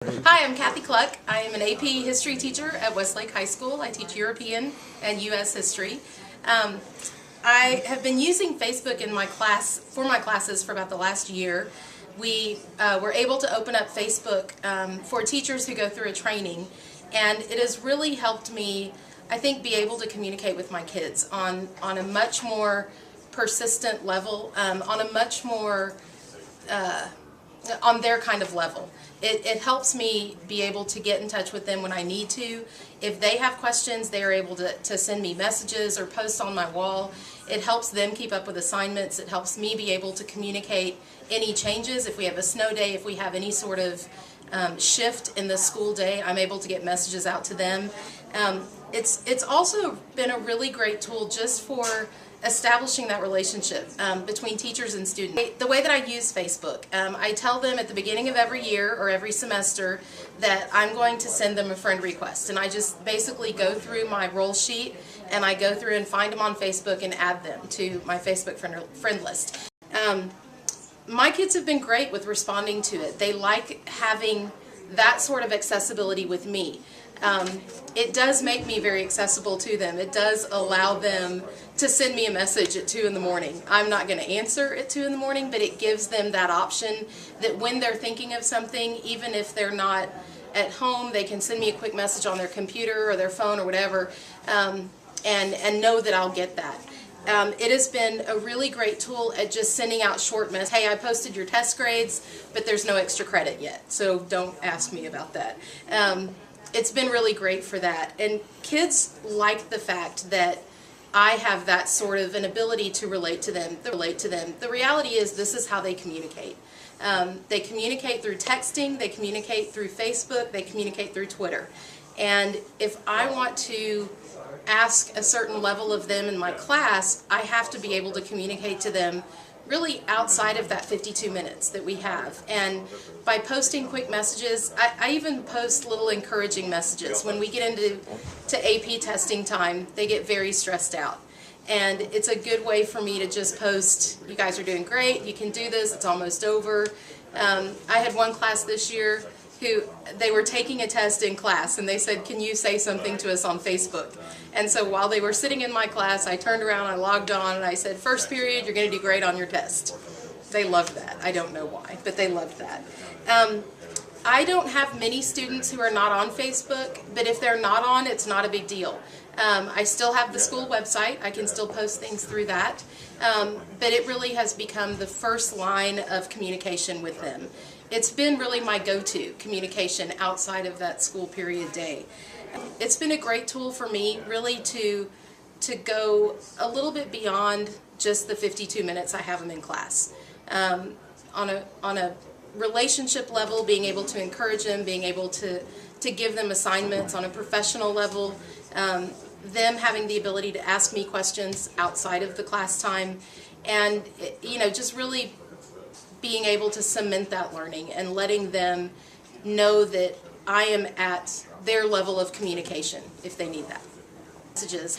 Hi, I'm Cathy Cluck. I am an AP history teacher at Westlake High School. I teach European and U.S. history. I have been using Facebook in my classes for about the last year. We were able to open up Facebook for teachers who go through a training, and it has really helped me, I think, be able to communicate with my kids on a much more persistent level, on a much more on their kind of level. It helps me be able to get in touch with them when I need to. If they have questions, they are able to send me messages or post on my wall. It helps them keep up with assignments. It helps me be able to communicate any changes. If we have a snow day, if we have any sort of shift in the school day, I'm able to get messages out to them. It's also been a really great tool just for establishing that relationship between teachers and students. The way that I use Facebook, I tell them at the beginning of every year or every semester that I'm going to send them a friend request, and I just basically go through my roll sheet and I go through and find them on Facebook and add them to my Facebook friend list. My kids have been great with responding to it. They like having that sort of accessibility with me. It does make me very accessible to them. It does allow them to send me a message at 2 in the morning. I'm not going to answer at 2 in the morning, but it gives them that option that when they're thinking of something, even if they're not at home, they can send me a quick message on their computer or their phone or whatever, and know that I'll get that. It has been a really great tool at just sending out short messages. Hey, I posted your test grades, but there's no extra credit yet, so don't ask me about that. It's been really great for that, and kids like the fact that I have that sort of an ability to relate to them. The reality is this is how they communicate. They communicate through texting, they communicate through Facebook, they communicate through Twitter. And if I want to ask a certain level of them in my class, I have to be able to communicate to them really outside of that 52 minutes that we have. And by posting quick messages, I even post little encouraging messages. When we get into AP testing time, they get very stressed out. And it's a good way for me to just post, you guys are doing great, you can do this, it's almost over. I had one class this year who they were taking a test in class, and they said, can you say something to us on Facebook? And so while they were sitting in my class, I turned around, I logged on, and I said, first period, you're going to do great on your test. They loved that. I don't know why, but they loved that. I don't have many students who are not on Facebook, but if they're not on, it's not a big deal. I still have the school website. I can still post things through that. But it really has become the first line of communication with them. It's been really my go-to communication outside of that school period day. It's been a great tool for me really to go a little bit beyond just the 52 minutes I have them in class. On a relationship level, being able to encourage them, being able to give them assignments on a professional level, them having the ability to ask me questions outside of the class time, and just really being able to cement that learning and letting them know that I am at their level of communication if they need that. Messages.